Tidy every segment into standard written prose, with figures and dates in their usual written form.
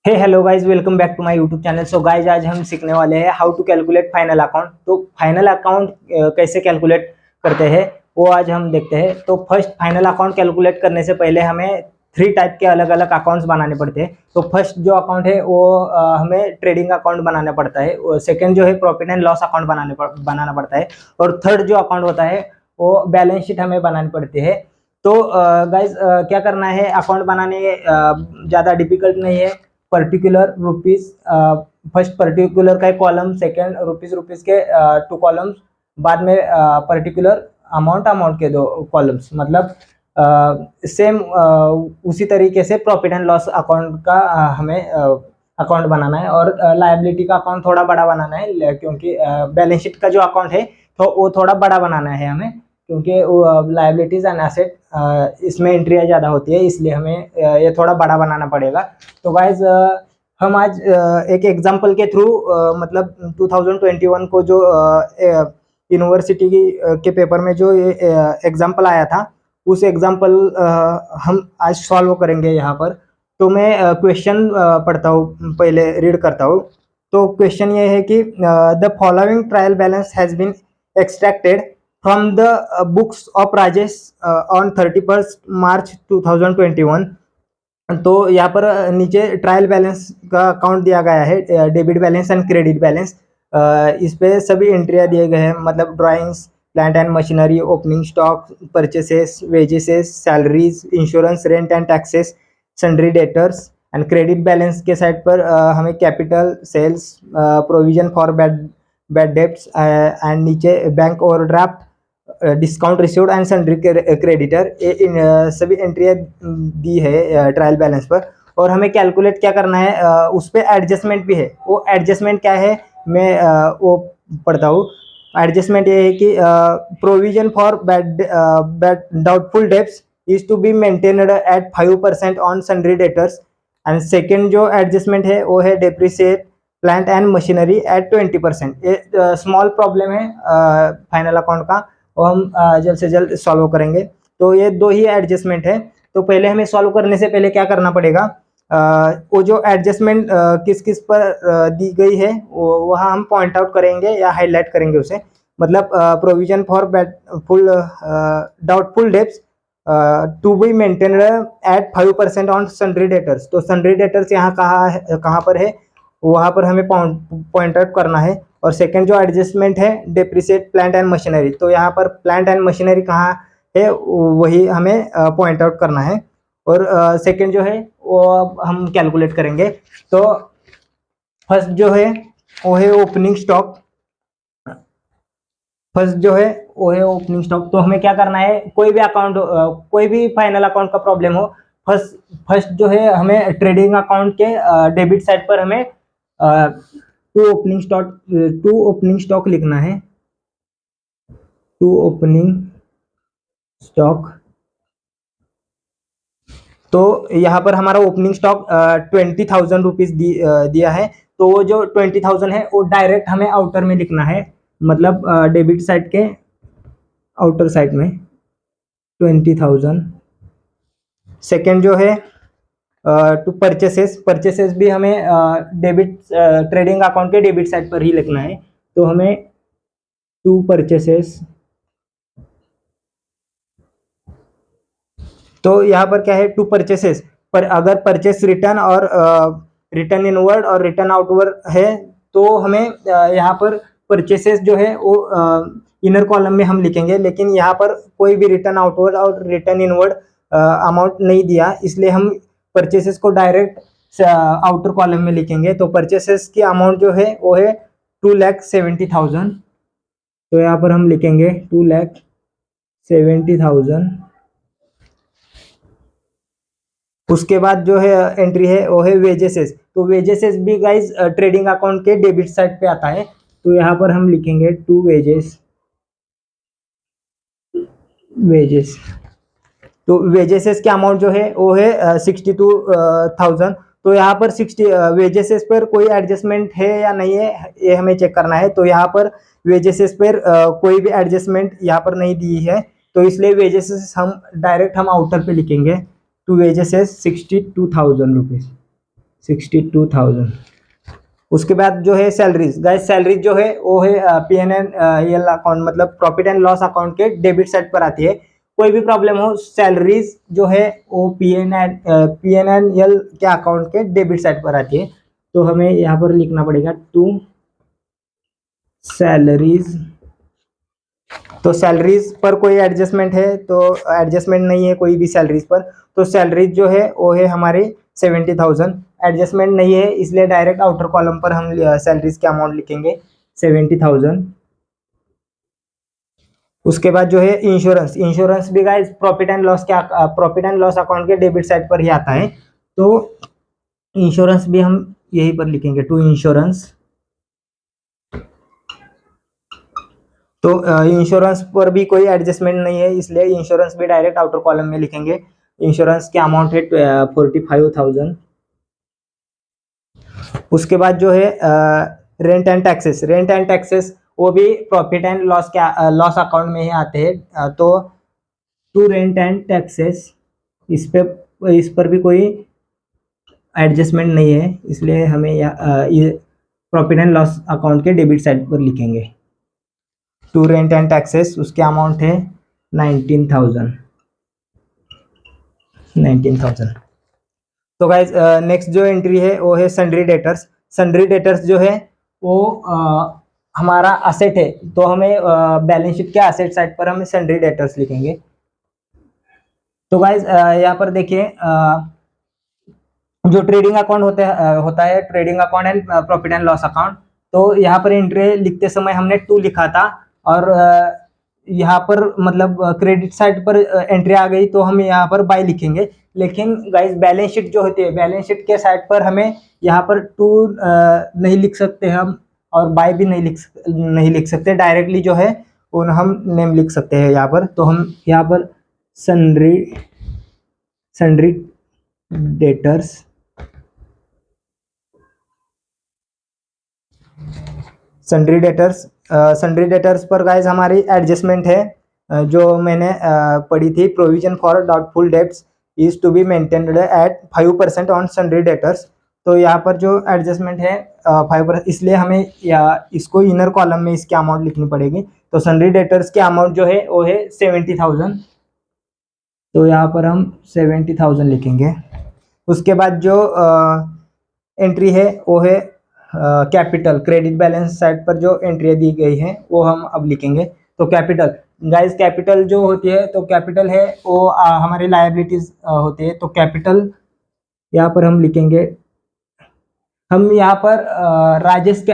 Hey hello guys, welcome back to my YouTube channel. So guys, आज हम सीखने वाले हैं how to calculate final account. तो फाइनल अकाउंट कैसे कैलकुलेट करते हैं वो आज हम देखते हैं। तो फर्स्ट, फाइनल अकाउंट कैलकुलेट करने से पहले हमें 3 टाइप के अलग अलग अकाउंट्स बनाने पड़ते हैं। तो फर्स्ट जो अकाउंट है वो हमें ट्रेडिंग अकाउंट बनाना पड़ता है। सेकेंड जो है प्रॉफिट एंड लॉस अकाउंट बनाना पड़ता है। और थर्ड जो अकाउंट होता है वो बैलेंस शीट हमें बनानी पड़ती है। तो गाइज, क्या करना है, अकाउंट बनाने ज़्यादा डिफिकल्ट नहीं है। पर्टिकुलर रुपीज, फर्स्ट पर्टिकुलर का एक कॉलम, सेकेंड रुपीज के 2 कॉलम्स, बाद में पर्टिकुलर अमाउंट के 2 कॉलम्स। मतलब सेम उसी तरीके से प्रॉफिट एंड लॉस अकाउंट का हमें अकाउंट बनाना है। और लायबिलिटी का अकाउंट थोड़ा बड़ा बनाना है, क्योंकि बैलेंस शीट का जो अकाउंट है तो वो थोड़ा बड़ा बनाना है हमें, क्योंकि लायबिलिटीज एंड एसेट इसमें एंट्रियाँ ज़्यादा होती है, इसलिए हमें ये थोड़ा बड़ा बनाना पड़ेगा। तो गाइज, हम आज एक एग्जांपल के थ्रू, मतलब 2021 को जो यूनिवर्सिटी के पेपर में जो एग्जांपल आया था, उस एग्जांपल हम आज सॉल्व करेंगे यहाँ पर। तो मैं क्वेश्चन पढ़ता हूँ, पहले रीड करता हूँ। तो क्वेश्चन ये है कि the following trial balance has been extracted from the books of Rajesh on 31 March 2021। तो यहाँ पर नीचे ट्रायल बैलेंस का अकाउंट दिया गया है, debit balance and credit balance. इस पे सभी एंट्रियाँ दिए गए हैं, मतलब drawings, plant and machinery, opening stock, purchases, wages, salaries, insurance, rent and taxes, sundry debtors. And credit balance के साइड पर हमें capital, sales, provision for bad debts, and नीचे bank overdraft, discount received and sundry creditor, ये सभी एंट्रियाँ दी है trial balance पर। और हमें कैलकुलेट क्या करना है, उस पर एडजस्टमेंट भी है। वो एडजस्टमेंट क्या है, मैं वो पढ़ता हूँ। एडजस्टमेंट ये है कि provision for bad doubtful debts is to be maintained at 5% on sundry debtors. And second जो एडजस्टमेंट है वो है depreciate plant and machinery at 20%। ये स्मॉल प्रॉब्लम है फाइनल अकाउंट का, और हम जल्द से जल्द सॉल्व करेंगे। तो ये 2 ही एडजस्टमेंट है। तो पहले हमें सॉल्व करने से पहले क्या करना पड़ेगा, वो जो एडजस्टमेंट किस किस पर दी गई है वहाँ हम पॉइंट आउट करेंगे या हाईलाइट करेंगे उसे। मतलब provision for doubtful debts to be maintained at 5% on sundry debtors. तो सन्ड्री डेटर्स यहाँ कहाँ पर है, वहाँ पर हमें पॉइंट आउट करना है। और सेकंड जो एडजस्टमेंट है, डेप्रिसिएट प्लांट एंड मशीनरी, तो यहाँ पर प्लांट एंड मशीनरी कहाँ है वही हमें पॉइंट आउट करना है। और सेकंड जो है वो हम कैलकुलेट करेंगे। तो फर्स्ट जो है वो है ओपनिंग स्टॉक। तो हमें क्या करना है, कोई भी अकाउंट, कोई भी फाइनल अकाउंट का प्रॉब्लम हो, फर्स्ट जो है हमें ट्रेडिंग अकाउंट के डेबिट साइड पर हमें टू ओपनिंग स्टॉक लिखना है। To opening stock. तो यहाँ पर हमारा ओपनिंग स्टॉक 20,000 रुपीज दिया है। तो वो जो 20,000 है वो डायरेक्ट हमें आउटर में लिखना है, मतलब डेबिट साइड के आउटर साइड में 20,000। सेकेंड जो है टू परचेसेस भी हमें डेबिट ट्रेडिंग अकाउंट के डेबिट साइड पर ही लिखना है। तो हमें टू परचेसेस। तो यहाँ पर क्या है, टू परचेसेस पर अगर परचेस रिटर्न और रिटर्न इनवर्ड और रिटर्न आउटवर्ड है तो हमें यहाँ पर परचेसेस जो है वो इनर कॉलम में हम लिखेंगे। लेकिन यहाँ पर कोई भी रिटर्न आउटवर्ड और रिटर्न इनवर्ड अमाउंट नहीं दिया, इसलिए हम परचेसेस को डायरेक्ट आउटर कॉलम में लिखेंगे। तो परचेसेस की अमाउंट जो है वो है 2,70,000। तो यहाँ पर हम लिखेंगे 2,70,000। उसके बाद जो है एंट्री है वो है वेजेसेस। तो वेजेसेस भी गाइज ट्रेडिंग अकाउंट के डेबिट साइड पे आता है। तो यहाँ पर हम लिखेंगे टू वेजेस। तो वेजेसेस की अमाउंट जो है वो है 62,000। तो यहाँ पर 60 वेजेसेस पर कोई एडजस्टमेंट है या नहीं है ये हमें चेक करना है। तो यहाँ पर वेजेसेस पर कोई भी एडजस्टमेंट यहाँ पर नहीं दी है, तो इसलिए वेजेसेस हम डायरेक्ट आउटर पे लिखेंगे। To wages 62,000 rupees. 62,000। उसके बाद जो है सैलरीज, गाइस सैलरीज जो है वो है PNL अकाउंट मतलब प्रॉफिट एंड लॉस अकाउंट के डेबिट साइड पर आती है। कोई भी प्रॉब्लम हो सैलरीज जो है वो PNL के अकाउंट के डेबिट साइड पर आती है। तो हमें यहाँ पर लिखना पड़ेगा टू सैलरीज। तो सैलरीज पर कोई एडजस्टमेंट है तो एडजस्टमेंट नहीं है कोई भी सैलरीज पर, तो सैलरीज जो है वो है हमारे 70,000। एडजस्टमेंट नहीं है इसलिए डायरेक्ट आउटर कॉलम पर हम सैलरीज के अमाउंट लिखेंगे 70,000। उसके बाद जो है इंश्योरेंस, इंश्योरेंस भी guys profit and loss account के डेबिट साइड पर ही आता है। तो इंश्योरेंस भी हम यहीं पर लिखेंगे टू इंश्योरेंस। तो इंश्योरेंस पर भी कोई एडजस्टमेंट नहीं है इसलिए इंश्योरेंस भी डायरेक्ट आउटर कॉलम में लिखेंगे। इंश्योरेंस के अमाउंट है 45,000। उसके बाद जो है rent and taxes, rent and taxes वो भी प्रॉफिट एंड लॉस अकाउंट में ही आते हैं। तो टू रेंट एंड टैक्सेस इस पर भी कोई एडजस्टमेंट नहीं है इसलिए हमें ये प्रॉफिट एंड लॉस अकाउंट के डेबिट साइड पर लिखेंगे टू रेंट एंड टैक्सेस। उसके अमाउंट है 19,000। तो गाइज नेक्स्ट जो एंट्री है वो है सन्ड्री डेटर्स। सन्ड्री डेटर्स जो है वो हमारा असेट है तो हमें बैलेंस शीट के असेट साइड पर हमें सन्ड्री डेटर्स लिखेंगे। तो गाइज यहाँ पर देखिए जो ट्रेडिंग अकाउंट होता है trading account and profit and loss account. तो यहाँ पर एंट्री लिखते समय हमने 2 लिखा था और यहाँ पर मतलब क्रेडिट साइड पर एंट्री आ गई तो हम यहाँ पर बाय लिखेंगे। लेकिन गाइस बैलेंस शीट जो होती है बैलेंस शीट के साइड पर हमें यहाँ पर 2 नहीं लिख सकते हम और बाय भी नहीं लिख सकते। डायरेक्टली जो है वो हम नेम लिख सकते हैं यहाँ पर। तो हम यहाँ पर सन्ड्री डेटर्स सन्ड्री डेटर्स पर गाइज हमारी एडजस्टमेंट है जो मैंने पढ़ी थी। Provision for doubtful debts is to be maintained at 5% on sundry debtors. तो यहाँ पर जो एडजस्टमेंट है 5%, इसलिए हमें इसको इनर कॉलम में इसकी अमाउंट लिखनी पड़ेगी। तो सन्ड्री डेटर्स की अमाउंट जो है वो है 70,000। तो यहाँ पर हम 70,000 लिखेंगे। उसके बाद जो एंट्री है वो है कैपिटल, क्रेडिट बैलेंस साइड पर जो एंट्री दी गई है वो हम अब लिखेंगे। तो कैपिटल गाइस, कैपिटल जो होती है तो कैपिटल है वो हमारी लायबिलिटीज होती है। तो कैपिटल यहाँ पर हम लिखेंगे, हम यहाँ पर राजेश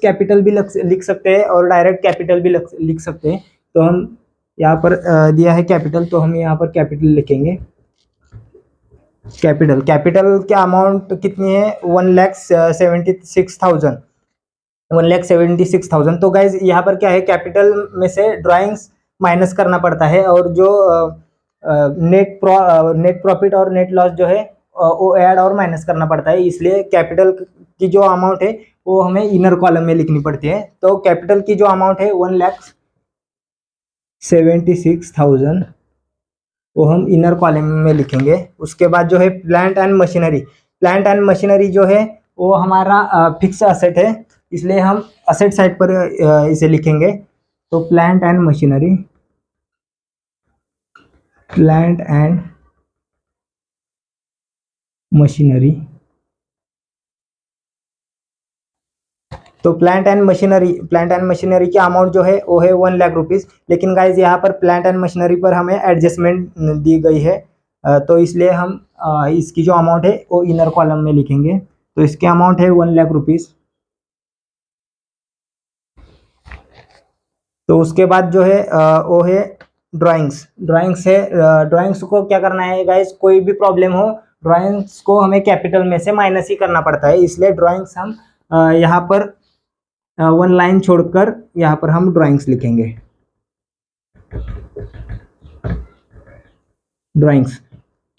कैपिटल भी लिख सकते हैं और डायरेक्ट कैपिटल भी लिख सकते हैं। तो हम यहाँ पर दिया है कैपिटल तो हम यहाँ पर कैपिटल लिखेंगे। कैपिटल की अमाउंट कितनी है 1,76,000। तो गाइज यहाँ पर क्या है कैपिटल में से ड्राइंग्स माइनस करना पड़ता है और जो नेट प्रॉफिट और नेट लॉस जो है वो ऐड और माइनस करना पड़ता है। इसलिए कैपिटल की जो अमाउंट है वो हमें इनर कॉलम में लिखनी पड़ती है। तो कैपिटल की जो अमाउंट है 1,76,000 वो हम इनर कॉलम में लिखेंगे। उसके बाद जो है प्लांट एंड मशीनरी जो है वो हमारा फिक्स असेट है इसलिए हम असेट साइड पर इसे लिखेंगे। तो प्लांट एंड मशीनरी तो प्लांट एंड मशीनरी की अमाउंट जो है वो है 1 लाख रुपीज़। लेकिन गाइज यहाँ पर प्लांट एंड मशीनरी पर हमें एडजस्टमेंट दी गई है तो इसलिए हम इसकी जो अमाउंट है वो इनर कॉलम में लिखेंगे। तो इसकी अमाउंट है 1 लाख रुपीज़। तो उसके बाद जो है वो है ड्राइंग्स है। ड्राइंग्स को क्या करना है गाइज, कोई भी प्रॉब्लम हो ड्राइंग्स को हमें कैपिटल में से माइनस ही करना पड़ता है। इसलिए ड्राइंग्स हम यहाँ पर 1 लाइन छोड़कर यहाँ पर हम ड्राइंग्स लिखेंगे।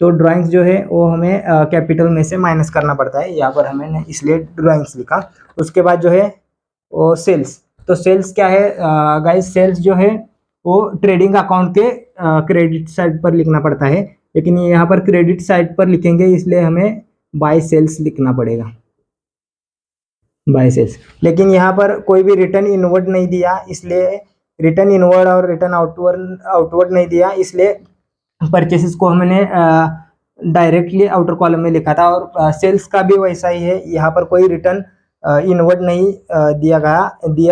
तो ड्राइंग्स जो है वो हमें कैपिटल में से माइनस करना पड़ता है, यहाँ पर हमें इसलिए ड्राइंग्स लिखा। उसके बाद जो है वो सेल्स। तो सेल्स क्या है गाइस, सेल्स जो है वो ट्रेडिंग अकाउंट के क्रेडिट साइड पर लिखना पड़ता है। लेकिन यहाँ पर क्रेडिट साइड पर लिखेंगे इसलिए हमें बाय सेल्स लिखना पड़ेगा, बाय सेल्स। लेकिन यहाँ पर कोई भी रिटर्न इनवर्ड नहीं दिया, इसलिए रिटर्न इनवर्ड और रिटर्न आउटवर्ड आउटवर्ड नहीं दिया, इसलिए परचेसेस को हमने डायरेक्टली आउटर कॉलम में लिखा था। और सेल्स का भी वैसा ही है, यहाँ पर कोई रिटर्न इनवर्ड नहीं दिया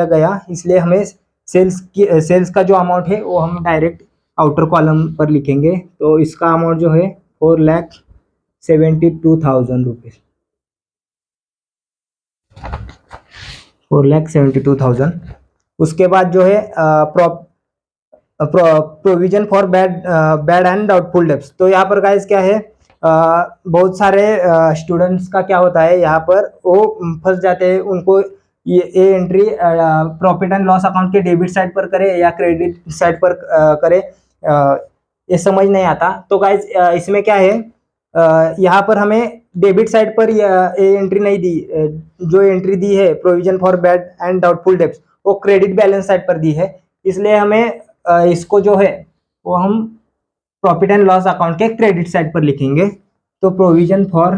गया, इसलिए हमें सेल्स का जो अमाउंट है वो हम डायरेक्ट आउटर कॉलम पर लिखेंगे। तो इसका अमाउंट जो है 4,72,000 रुपीज़, 4,72,000। उसके बाद जो है provision for bad and doubtful debts. तो यहाँ पर गाइस क्या है, बहुत सारे स्टूडेंट्स का क्या होता है, यहाँ पर वो फंस जाते हैं, उनको ये entry profit and loss account के डेबिट साइड पर करे या क्रेडिट साइड पर करे, ये समझ नहीं आता। तो गाइस इसमें क्या है, यहाँ पर हमें डेबिट साइड पर ये एंट्री नहीं दी, जो एंट्री दी है provision for bad and doubtful debts वो क्रेडिट बैलेंस साइड पर दी है, इसलिए हमें इसको जो है वो हम प्रॉफिट एंड लॉस अकाउंट के क्रेडिट साइड पर लिखेंगे। तो provision for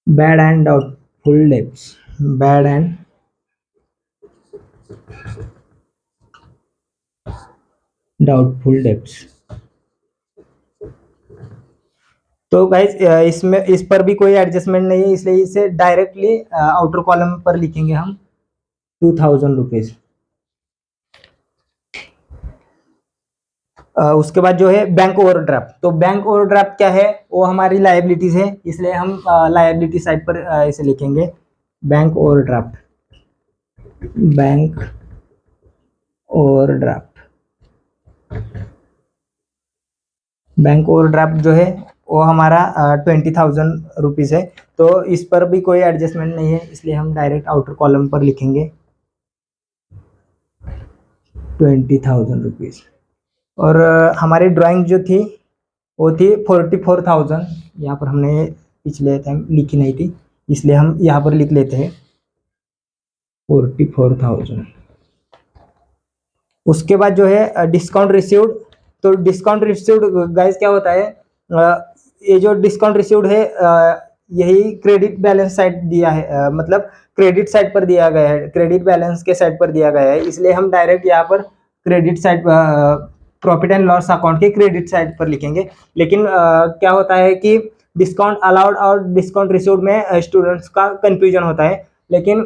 bad and doubtful debts, bad and doubtful debts. तो गाइस इसमें इस पर भी कोई एडजस्टमेंट नहीं है, इसलिए इसे डायरेक्टली आउटर कॉलम पर लिखेंगे हम 2,000 रुपीज। उसके बाद जो है बैंक ओवरड्राफ्ट। तो बैंक ओवरड्राफ्ट क्या है, वो हमारी लायबिलिटीज है, इसलिए हम लायबिलिटी साइड पर इसे लिखेंगे bank overdraft, bank overdraft. Bank overdraft जो है वो हमारा 20,000 रुपीज़ है। तो इस पर भी कोई एडजस्टमेंट नहीं है, इसलिए हम डायरेक्ट आउटर कॉलम पर लिखेंगे 20,000 रुपीज़। और हमारी ड्राइंग जो थी वो थी 44,000, यहाँ पर हमने पिछले टाइम लिखी नहीं थी, इसलिए हम यहाँ पर लिख लेते हैं 44,000। उसके बाद जो है डिस्काउंट रिसीव्ड। तो डिस्काउंट रिसीव्ड गाइस क्या होता है, ये जो डिस्काउंट रिसीव्ड है यही क्रेडिट बैलेंस साइड दिया है, मतलब क्रेडिट साइड पर दिया गया है, क्रेडिट बैलेंस के साइड पर दिया गया है, इसलिए हम डायरेक्ट यहाँ पर credit side profit and loss account के क्रेडिट साइड पर लिखेंगे। लेकिन क्या होता है कि डिस्काउंट अलाउड और डिस्काउंट रिसीव्ड में स्टूडेंट्स का कंफ्यूजन होता है। लेकिन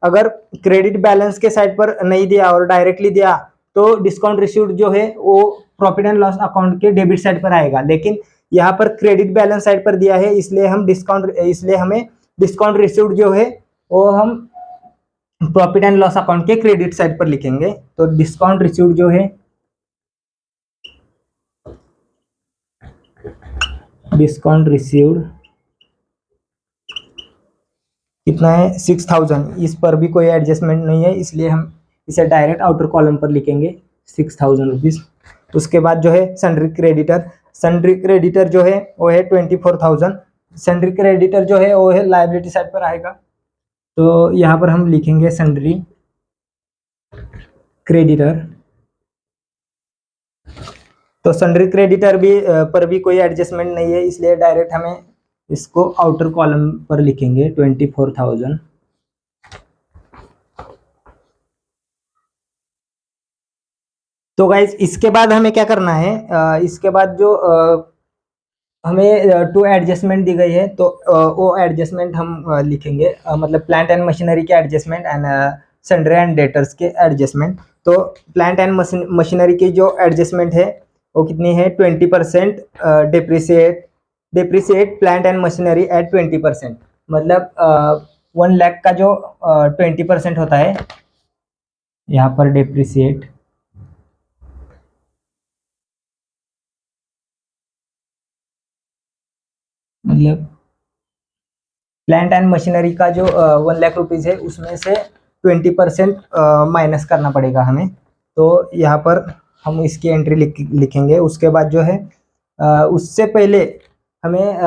अगर क्रेडिट बैलेंस के साइड पर नहीं दिया और डायरेक्टली दिया तो डिस्काउंट रिसीव्ड जो है वो प्रॉफिट एंड लॉस अकाउंट के डेबिट साइड पर आएगा। लेकिन यहाँ पर क्रेडिट बैलेंस साइड पर दिया है, इसलिए हमें डिस्काउंट रिसीव्ड जो है वो हम प्रॉफिट एंड लॉस अकाउंट के क्रेडिट साइड पर लिखेंगे। तो डिस्काउंट रिसीव्ड जो है, डिस्काउंट रिसीव्ड कितना है 6,000, इस पर भी कोई एडजस्टमेंट नहीं है, इसलिए हम इसे डायरेक्ट आउटर कॉलम पर लिखेंगे 6,000 रुपीज़। उसके बाद जो है सन्ड्री क्रेडिटर। सन्ड्री क्रेडिटर जो है वो है 24,000। सन्ड्री क्रेडिटर जो है वो है लायबिलिटी साइड पर आएगा, तो यहाँ पर हम लिखेंगे सन्ड्री क्रेडिटर। तो सन्ड्री क्रेडिटर भी पर भी कोई एडजस्टमेंट नहीं है, इसलिए डायरेक्ट हमें इसको आउटर कॉलम पर लिखेंगे 24,000। तो गाइज इसके बाद हमें क्या करना है, इसके बाद जो हमें 2 एडजस्टमेंट दी गई है, तो वो एडजस्टमेंट हम लिखेंगे, मतलब प्लांट एंड मशीनरी के adjustment and sundry and debtors के एडजस्टमेंट। तो प्लांट एंड मशीनरी की जो एडजस्टमेंट है वो कितनी है, 20% depreciate plant and machinery at 20%, मतलब 1 लाख का जो 20% होता है, यहाँ पर डिप्रिसिएट मतलब प्लांट एंड मशीनरी का जो 1 लाख रुपीज़ है उसमें से 20% माइनस करना पड़ेगा हमें। तो यहाँ पर हम इसकी एंट्री लिखेंगे। उसके बाद जो है उससे पहले हमें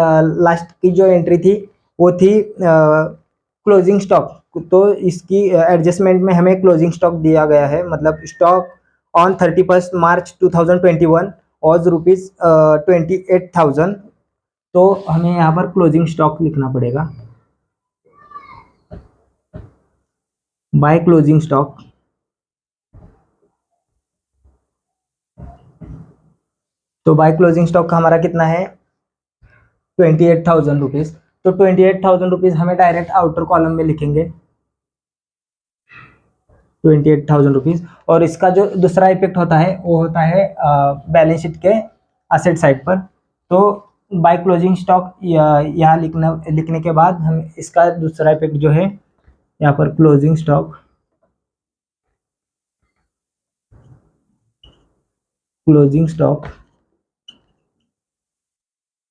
लास्ट की जो एंट्री थी वो थी क्लोजिंग स्टॉक। तो इसकी एडजस्टमेंट में हमें क्लोजिंग स्टॉक दिया गया है, मतलब स्टॉक ऑन 31 मार्च 2021 और ₹28,000। तो हमें यहाँ पर क्लोजिंग स्टॉक लिखना पड़ेगा, बाय क्लोजिंग स्टॉक। तो बाय क्लोजिंग स्टॉक का हमारा कितना है, ₹28,000। तो ₹28,000 हम डायरेक्ट आउटर कॉलम में लिखेंगे, ₹28,000। और इसका जो दूसरा इफेक्ट होता है वो होता है बैलेंस शीट के असेट साइड पर। तो बाय क्लोजिंग स्टॉक यहाँ लिखने के बाद हम इसका दूसरा इफेक्ट जो है यहाँ पर closing stock,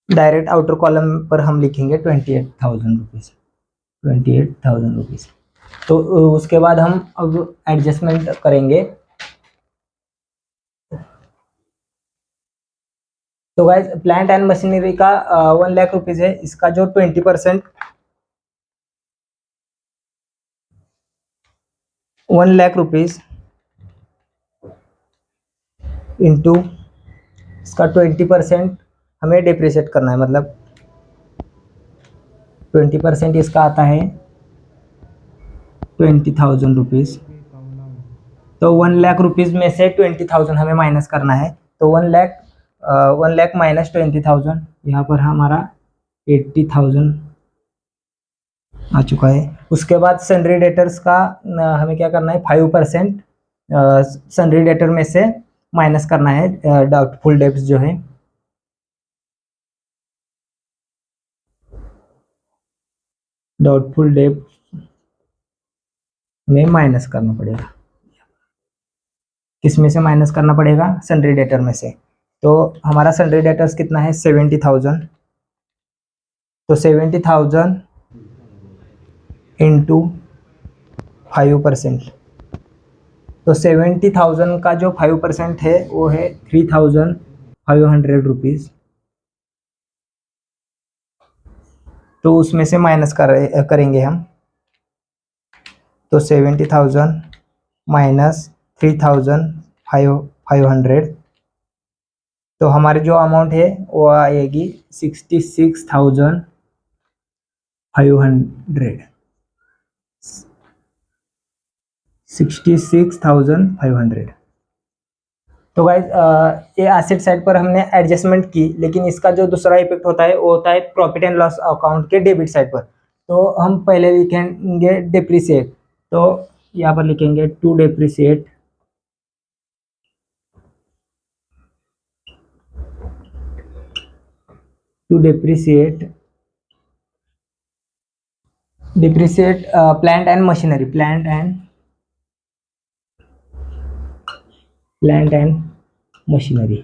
direct outer column पर हम लिखेंगे ₹28,000। तो उसके बाद हम अब एडजस्टमेंट करेंगे। तो गाइज प्लांट एंड मशीनरी का 1 लाख रुपीज है, इसका जो 20% 1 लाख रुपीज इंटू इसका 20% हमें डिप्रिशिएट करना है, मतलब 20% इसका आता है ₹20,000। तो 1 लाख रुपीज में से 20,000 हमें माइनस करना है। तो 1 लाख माइनस 20,000, यहाँ पर हमारा 80,000 आ चुका है। उसके बाद सन्ड्री डेटर्स का हमें क्या करना है, 5% सन्ड्री डेटर में से माइनस करना है, डाउटफुल डेब्ट्स जो है। डाउटफुल डेब्ट में माइनस करना पड़ेगा, किस में से माइनस करना पड़ेगा, सन्ड्री डेटर में से। तो हमारा सन्ड्री डेटर्स कितना है, 70,000। तो 70,000 इंटू 5%। तो 70,000 का जो 5% है वो है ₹3,500। तो उसमें से माइनस करेंगे हम। तो 70,000 माइनस 3,500, तो हमारी जो अमाउंट है वो आएगी 66,500। 66,500। तो गाइज ये एसेट साइड पर हमने एडजस्टमेंट की, लेकिन इसका जो दूसरा इफेक्ट होता है वो होता है प्रॉफिट एंड लॉस अकाउंट के डेबिट साइड पर। तो हम पहले लिखेंगे डिप्रिसिएट। तो यहाँ पर लिखेंगे to depreciate, depreciate plant and machinery, plant and machinery.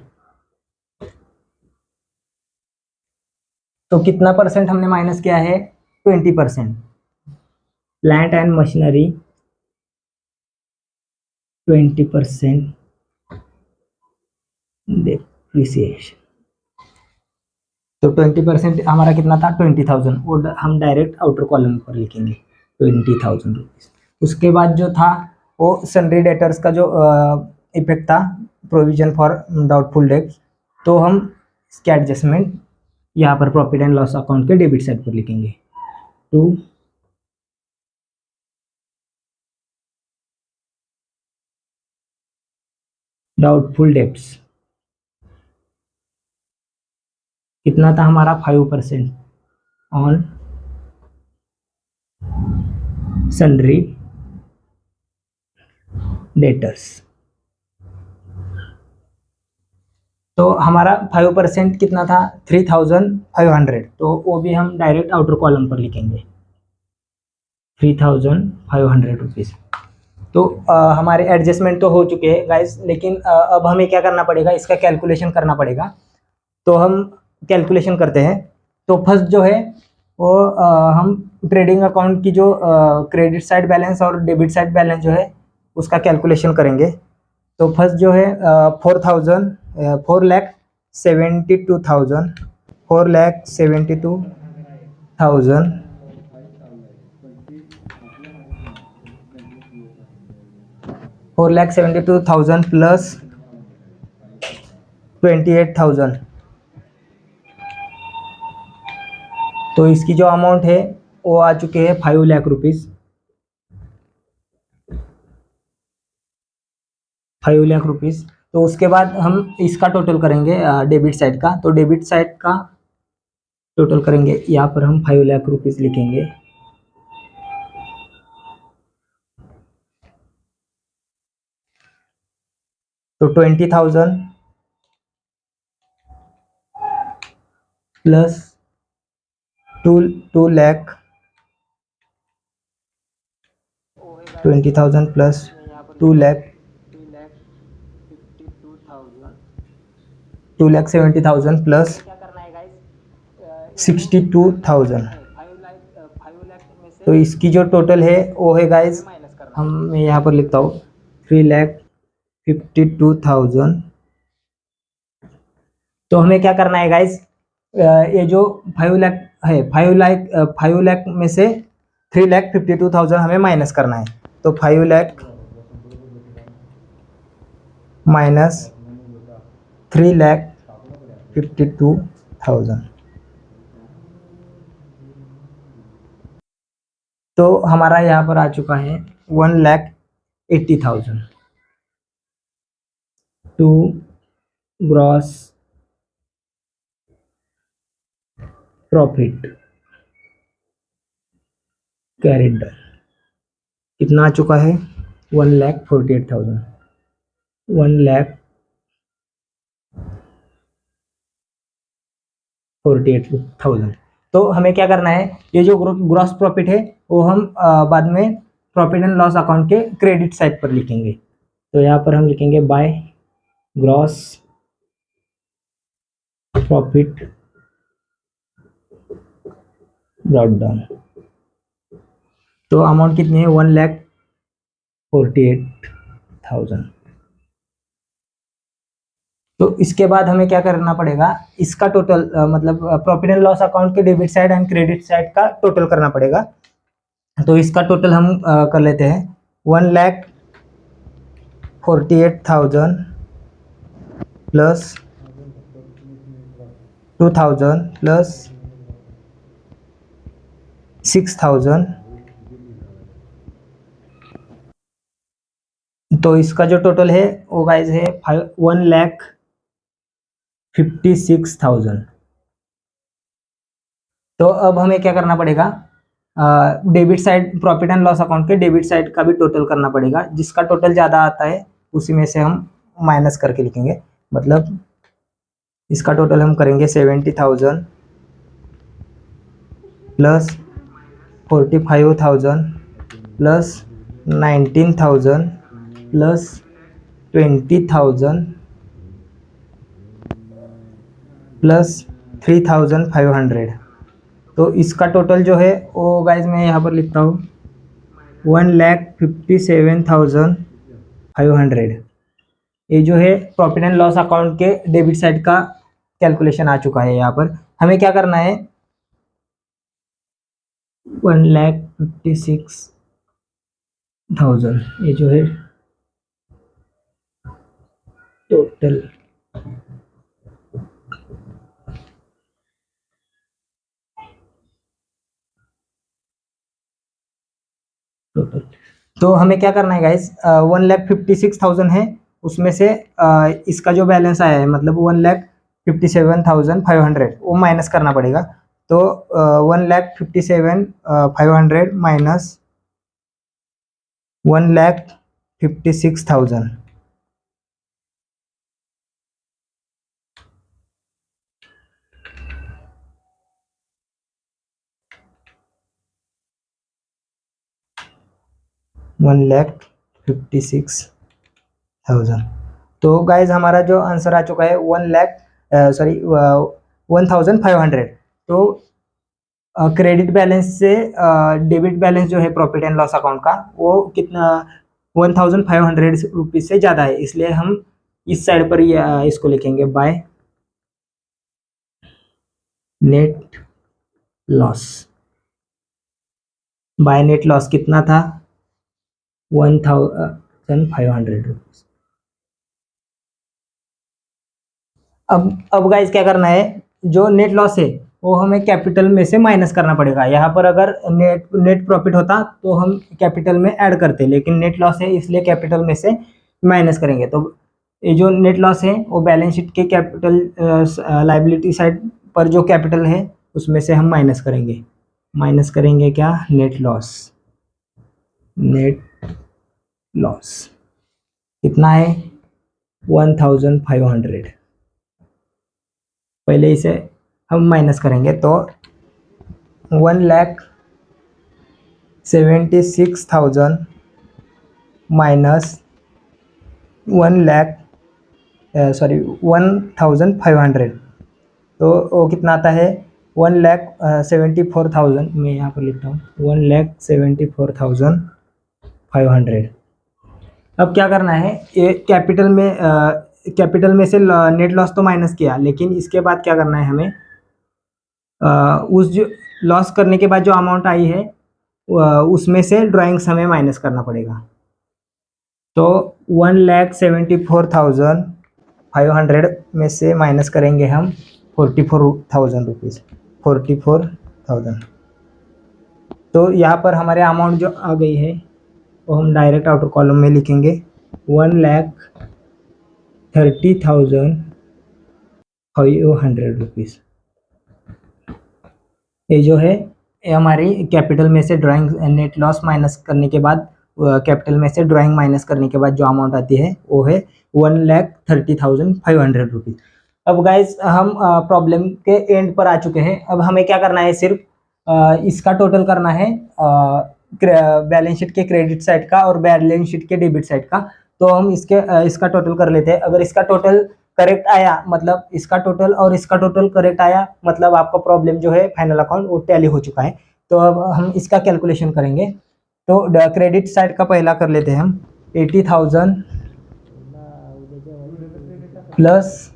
तो कितना परसेंट हमने माइनस किया है, 20%। Plant and machinery 20% depreciation. तो 20% हमारा कितना था, 20,000, और हम डायरेक्ट आउटर कॉलम पर लिखेंगे ₹20,000। उसके बाद जो था वो सन्ड्री डेटर्स का जो इफेक्ट था, प्रोविजन फॉर डाउटफुल डेब्ट्स। तो हम इसके एडजस्टमेंट यहाँ पर प्रॉफिट एंड लॉस अकाउंट के डेबिट साइड पर लिखेंगे। टू डाउटफुल डेब्ट्स कितना था हमारा, 5% ऑन सन्ड्री डेटर्स। तो हमारा 5% कितना था, 3,500। तो वो भी हम डायरेक्ट आउटर कॉलम पर लिखेंगे, ₹3,500। तो हमारे एडजस्टमेंट तो हो चुके हैं गाइस, लेकिन अब हमें क्या करना पड़ेगा, इसका कैलकुलेशन करना पड़ेगा। तो हम कैलकुलेशन करते हैं। तो फर्स्ट जो है वो हम ट्रेडिंग अकाउंट की जो क्रेडिट साइड बैलेंस और डेबिट साइड बैलेंस जो है उसका कैलकुलेशन करेंगे। तो फर्स्ट जो है 4,72,000 4,72,000 4,72,000 प्लस 28,000, तो इसकी जो अमाउंट है वो आ चुके हैं 5 लाख रुपीज़। 5 लाख रुपीज़। तो उसके बाद हम इसका टोटल करेंगे डेबिट साइड का। तो डेबिट साइड का टोटल करेंगे, यहाँ पर हम 5 लाख रुपीज़ लिखेंगे। तो 20,000 plus 2 lakh, 20,000 plus 2 lakh, 2,70,000 plus 62,000। तो इसकी जो टोटल है वो है गाइज, हम यहाँ पर लिखता हूँ 3,52,000। तो हमें क्या करना है गाइज, ये जो 5 लाख है, 5 लाख में से 3,52,000 हमें माइनस करना है। तो 5 लाख माइनस 3,52,000, तो हमारा यहाँ पर आ चुका है 1,80,000 टू ग्रॉस प्रॉफिट कैरिड। कितना आ चुका है? 1,48,000, 1,48,000। तो हमें क्या करना है, ये जो ग्रॉस प्रॉफिट है वो हम बाद में प्रॉफिट एंड लॉस अकाउंट के क्रेडिट साइड पर लिखेंगे। तो यहाँ पर हम लिखेंगे by gross profit brought down. तो अमाउंट कितनी है? 1,48,000। तो इसके बाद हमें क्या करना पड़ेगा, इसका टोटल मतलब प्रॉफिट एंड लॉस अकाउंट के debit side and credit side का टोटल करना पड़ेगा। तो इसका टोटल हम कर लेते हैं 1,48,000 प्लस 2,000 प्लस 6,000। तो इसका जो टोटल है वो गाइज है 1,56,000। तो अब हमें क्या करना पड़ेगा, debit side profit and loss account के डेबिट साइड का भी टोटल करना पड़ेगा। जिसका टोटल ज़्यादा आता है उसी में से हम माइनस करके लिखेंगे। मतलब इसका टोटल हम करेंगे 70,000 प्लस 45,000 प्लस 19,000 प्लस 20,000 प्लस 3,500। तो इसका टोटल जो है वो गाइज मैं यहाँ पर लिखता हूँ 1,57,500। ये जो है प्रॉफिट एंड लॉस अकाउंट के डेबिट साइड का कैलकुलेशन आ चुका है। यहाँ पर हमें क्या करना है, 1,56,000 ये जो है टोटल तो हमें क्या करना है गाइस, 1,56,000 है, उसमें से इसका जो बैलेंस आया है मतलब 1,57,500 वो माइनस करना पड़ेगा। तो 1,57,500 माइनस 1,56,000, तो गाइज हमारा जो आंसर आ चुका है 1,500। तो क्रेडिट बैलेंस से डेबिट बैलेंस जो है प्रॉफिट एंड लॉस अकाउंट का वो कितना 1,500 रुपीज़ से ज़्यादा है, इसलिए हम इस साइड पर इसको लिखेंगे by net loss. By net loss कितना था 1,000 1500 रुपीज। अब गाइज क्या करना है, जो नेट लॉस है वो हमें कैपिटल में से माइनस करना पड़ेगा। यहाँ पर अगर नेट प्रॉफिट होता तो हम कैपिटल में ऐड करते, लेकिन नेट लॉस है इसलिए कैपिटल में से माइनस करेंगे। तो ये जो नेट लॉस है वो बैलेंस शीट के कैपिटल लायबिलिटी साइड पर जो कैपिटल है उसमें से हम माइनस करेंगे। माइनस करेंगे क्या, नेट लॉस। नेट लॉस कितना है, 1500। पहले इसे हम माइनस करेंगे तो 1,76,000 माइनस 1,500, तो वो कितना आता है 1,74,000। मैं यहाँ पर लिखता हूँ 1,74,500। अब क्या करना है, ये कैपिटल में से नेट लॉस तो माइनस किया, लेकिन इसके बाद क्या करना है हमें, उस जो लॉस करने के बाद जो अमाउंट आई है उसमें से ड्राइंग्स हमें माइनस करना पड़ेगा। तो 1,74,500 में से माइनस करेंगे हम 44,000 रुपीज़, 44,000। तो यहाँ पर हमारे अमाउंट जो आ गई है वो हम डायरेक्ट आउटर कॉलम में लिखेंगे 1,30,500 रुपीज़। ये जो है ये हमारी कैपिटल में से ड्राइंग नेट लॉस माइनस करने के बाद, कैपिटल में से ड्राइंग माइनस करने के बाद जो अमाउंट आती है वो है 1,30,500 रुपीज़। अब गाइज हम प्रॉब्लम के एंड पर आ चुके हैं। अब हमें क्या करना है, सिर्फ इसका टोटल करना है, बैलेंस शीट के क्रेडिट साइड का और बैलेंस शीट के डेबिट साइड का। तो हम इसका टोटल कर लेते हैं। अगर इसका टोटल करेक्ट आया, मतलब इसका टोटल और इसका टोटल करेक्ट आया, मतलब आपका प्रॉब्लम जो है फाइनल अकाउंट वो टैली हो चुका है। तो अब हम इसका कैलकुलेशन करेंगे। तो क्रेडिट साइड का पहला कर लेते हैं हम, 80,000 प्लस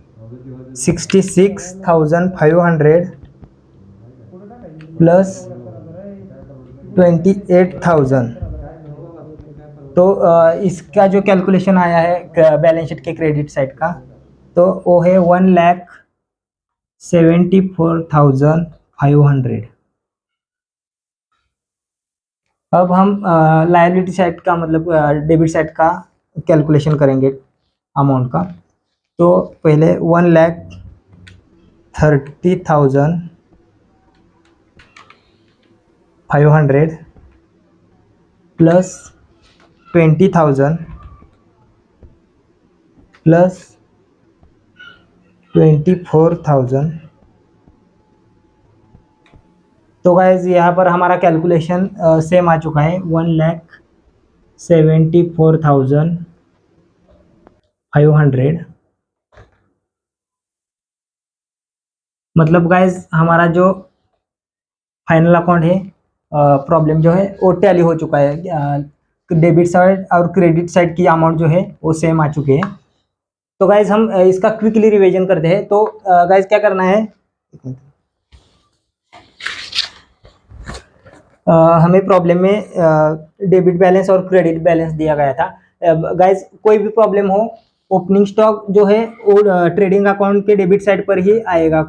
66,500 प्लस 28,000। तो इसका जो कैलकुलेशन आया है बैलेंस शीट के क्रेडिट साइड का, तो वो है 1,74,500। अब हम लायबिलिटी साइड का, मतलब डेबिट साइड का कैलकुलेशन करेंगे अमाउंट का। तो पहले 1,30,500 प्लस 20,000 प्लस 24,000। तो गाइज यहाँ पर हमारा कैलकुलेशन सेम आ चुका है, 1,74,500। मतलब गाइज हमारा जो फाइनल अकाउंट है, प्रॉब्लम जो है वो टैली हो चुका है। डेबिट साइड और क्रेडिट साइड की अमाउंट जो है वो सेम आ चुके हैं। तो गाइज हम इसका क्विकली रिवीजन करते हैं। तो गाइज क्या करना है, हमें प्रॉब्लम में डेबिट बैलेंस और क्रेडिट बैलेंस दिया गया था। गाइज कोई भी प्रॉब्लम हो, ओपनिंग स्टॉक जो है वो ट्रेडिंग अकाउंट के डेबिट साइड पर ही आएगा,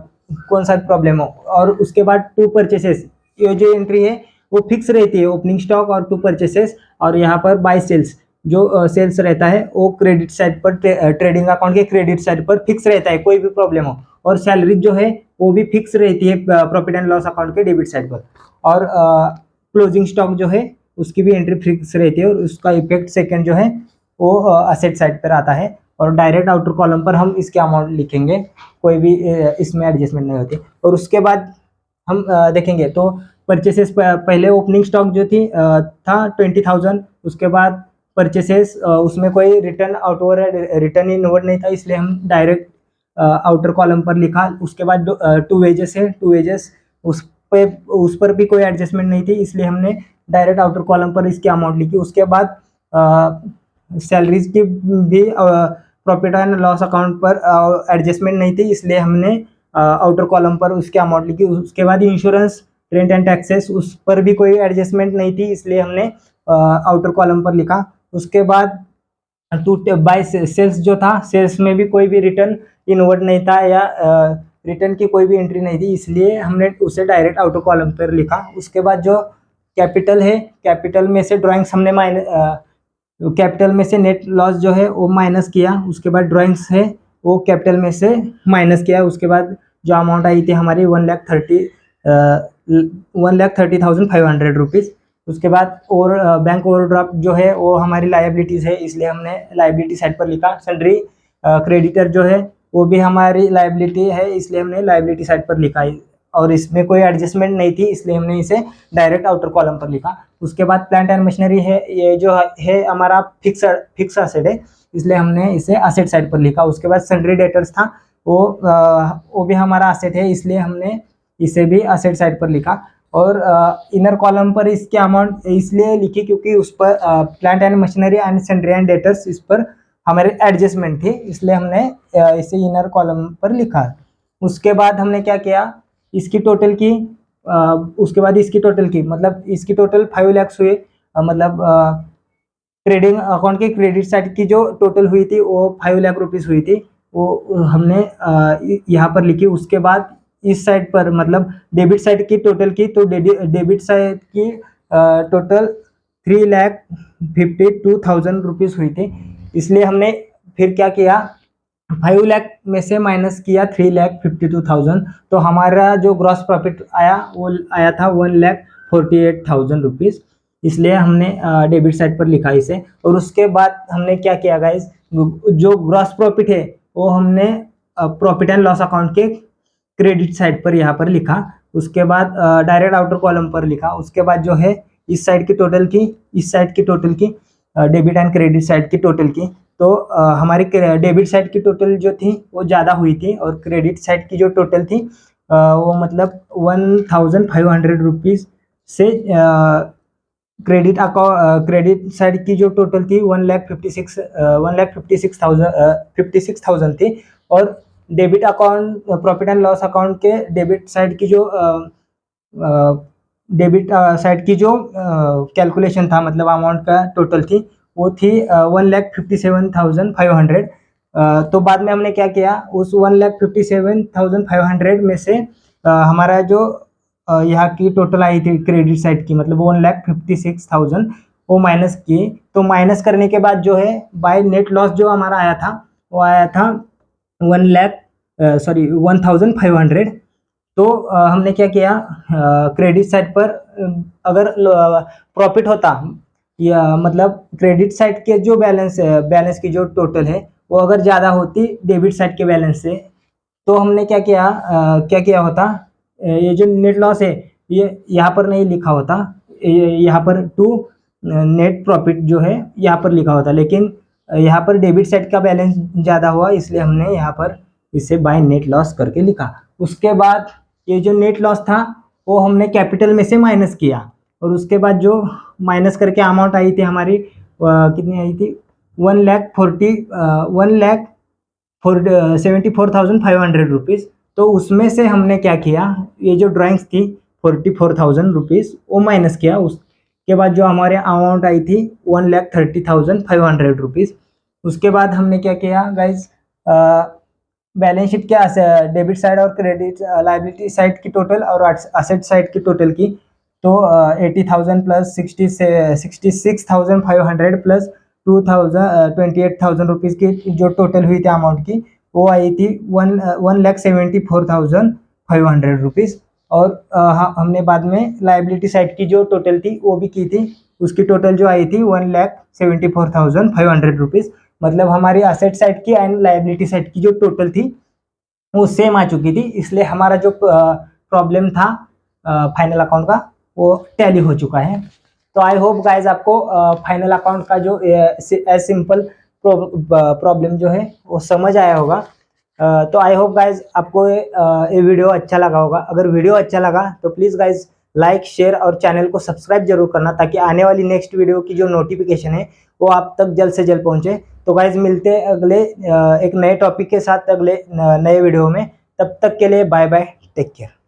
कौन सा प्रॉब्लम हो। और उसके बाद टू परचेसेस, ये जो एंट्री है वो फिक्स रहती है, ओपनिंग स्टॉक और टू परचेसेस। और यहाँ पर बाय सेल्स, जो सेल्स रहता है वो क्रेडिट साइड पर, ट्रेडिंग अकाउंट के क्रेडिट साइड पर फिक्स रहता है, कोई भी प्रॉब्लम हो। और सैलरी जो है वो भी फिक्स रहती है प्रॉफिट एंड लॉस अकाउंट के डेबिट साइड पर। और क्लोजिंग स्टॉक जो है उसकी भी एंट्री फिक्स रहती है, और उसका इफेक्ट सेकंड जो है वो असेट साइड पर आता है। और डायरेक्ट आउटर कॉलम पर हम इसके अमाउंट लिखेंगे, कोई भी इसमें एडजस्टमेंट नहीं होती। और उसके बाद हम देखेंगे तो परचेसेस, पहले ओपनिंग स्टॉक जो थी था 20,000, उसके बाद परचेसेस, उसमें कोई रिटर्न आउटवर्ड रिटर्न इनवर्ड नहीं था, इसलिए हम डायरेक्ट आउटर कॉलम पर लिखा। उसके बाद टू वेजेस है, टू वेजेस उस पर भी कोई एडजस्टमेंट नहीं थी, इसलिए हमने डायरेक्ट आउटर कॉलम पर इसकी अमाउंट लिखी। उसके बाद सैलरीज की भी प्रॉफिट एंड लॉस अकाउंट पर एडजस्टमेंट नहीं थी, इसलिए हमने आउटर कॉलम पर उसकी अमाउंट लिखी। उसके बाद इंश्योरेंस, रेंट एंड टैक्सेस, उस पर भी कोई एडजस्टमेंट नहीं थी, इसलिए हमने आउटर कॉलम पर लिखा। उसके बाद टू बाय सेल्स जो था, सेल्स में भी कोई भी रिटर्न इनवर्ड नहीं था या रिटर्न की कोई भी एंट्री नहीं थी, इसलिए हमने उसे डायरेक्ट आउटर कॉलम पर लिखा। उसके बाद जो कैपिटल है, कैपिटल में से ड्राइंग्स हमने कैपिटल में से नेट लॉस जो है वो माइनस किया। उसके बाद ड्राइंग्स है वो कैपिटल में से माइनस किया। उसके बाद जो अमाउंट आई थी हमारी 1,30,500 रुपीज़। उसके बाद और बैंक ओवरड्राफ्ट जो है वो हमारी लायबिलिटीज़ है, इसलिए हमने लायबिलिटी साइड पर लिखा। सैलरी क्रेडिटर जो है वो भी हमारी लायबिलिटी है, इसलिए हमने लायबिलिटी साइड पर लिखा है, और इसमें कोई एडजस्टमेंट नहीं थी, इसलिए हमने इसे डायरेक्ट आउटर कॉलम पर लिखा। उसके बाद प्लांट एंड मशीनरी है, ये जो है हमारा फिक्स असेट है, इसलिए हमने इसे असेट साइड पर लिखा। उसके बाद सन्ड्री डेटर्स था, वो भी हमारा असेट है, इसलिए हमने इसे भी असेट साइड पर लिखा। और इनर कॉलम पर इसके अमाउंट इसलिए लिखी क्योंकि उस पर plant and machinery and sundry and debtors इस पर हमारे एडजस्टमेंट थी, इसलिए हमने इसे इनर कॉलम पर लिखा। उसके बाद हमने क्या किया, इसकी टोटल की उसके बाद इसकी टोटल की मतलब इसकी टोटल 5 लाख हुए। मतलब ट्रेडिंग अकाउंट के क्रेडिट साइड की जो टोटल हुई थी वो 5 लाख रुपीज़ हुई थी, वो हमने यहाँ पर लिखी। उसके बाद इस साइड पर मतलब डेबिट साइड की टोटल की, तो डेबिट साइड की टोटल 3,52,000 रुपीज़ हुई थी, इसलिए हमने फिर क्या किया, 5 लाख में से माइनस किया 3,52,000, तो हमारा जो ग्रॉस प्रॉफिट आया वो आया था 1,48,000 रुपीज़, इसलिए हमने डेबिट साइड पर लिखा इसे। और उसके बाद हमने क्या किया गाइस, जो ग्रॉस प्रॉफिट है वो हमने प्रॉफिट एंड लॉस अकाउंट के क्रेडिट साइड पर यहाँ पर लिखा। उसके बाद डायरेक्ट आउटर कॉलम पर लिखा। उसके बाद जो है इस साइड की टोटल की, इस साइड की टोटल की, डेबिट एंड क्रेडिट साइड की टोटल की, तो हमारी डेबिट साइड की टोटल जो थी वो ज़्यादा हुई थी, और क्रेडिट साइड की जो टोटल थी वो मतलब 1,500 रुपीज़ से क्रेडिट साइड की जो टोटल थी 1,56,000 थी। और debit account profit and loss account के डेबिट साइड की जो कैलकुलेशन था, मतलब अमाउंट का टोटल थी, वो थी 1,57,500। तो बाद में हमने क्या किया, उस 1,57,500 में से हमारा जो यहाँ की टोटल आई थी क्रेडिट साइड की, मतलब 1,56,000 वो माइनस किए। तो माइनस करने के बाद जो है बाय नेट लॉस जो हमारा आया था वो आया था 1,500। तो हमने क्या किया, क्रेडिट साइड पर अगर प्रॉफिट होता या मतलब क्रेडिट साइड के जो बैलेंस की जो टोटल है वो अगर ज़्यादा होती डेबिट साइड के बैलेंस से, तो हमने क्या किया होता, ये जो नेट लॉस है ये यहाँ पर नहीं लिखा होता, यहाँ पर टू नेट प्रॉफिट जो है यहाँ पर लिखा होता, लेकिन यहाँ पर डेबिट साइड का बैलेंस ज़्यादा हुआ, इसलिए हमने यहाँ पर इसे बाय नेट लॉस करके लिखा। उसके बाद ये जो नेट लॉस था वो हमने कैपिटल में से माइनस किया, और उसके बाद जो माइनस करके अमाउंट आई थी हमारी कितनी आई थी, 1,74,500 रुपीज़। तो उसमें से हमने क्या किया, ये जो ड्राइंग्स थी 44,000 रुपीज़ वो माइनस किया। उसके बाद जो हमारे अमाउंट आई थी 1,30,500 रुपीज़। उसके बाद हमने क्या किया गाइज, बैलेंस शीट के डेबिट साइड और क्रेडिट लायबिलिटी साइड की टोटल और असेट साइड की टोटल की, तो 80,000 प्लस 66,500 प्लस 28,000 रुपीज़ की जो टोटल हुई थी अमाउंट की, वो आई थी 1,74,500 रुपीज़। और हमने बाद में लायबिलिटी साइड की जो टोटल थी वो भी की थी, उसकी टोटल जो आई थी 1,74,500 रुपीज़। मतलब हमारी असेट साइड की एंड लायबिलिटी साइड की जो टोटल थी वो सेम आ चुकी थी, इसलिए हमारा जो प्रॉब्लम था फाइनल अकाउंट का वो टैली हो चुका है। तो आई होप गाइज आपको फाइनल अकाउंट का जो सिंपल प्रॉब्लम जो है वो समझ आया होगा। तो आई होप गाइज आपको ये वीडियो अच्छा लगा होगा। अगर वीडियो अच्छा लगा तो प्लीज़ गाइज लाइक शेयर और चैनल को सब्सक्राइब जरूर करना, ताकि आने वाली नेक्स्ट वीडियो की जो नोटिफिकेशन है वो आप तक जल्द से जल्द पहुंचे। तो गाइज मिलते हैं अगले एक नए टॉपिक के साथ अगले नए वीडियो में। तब तक के लिए बाय बाय, टेक केयर।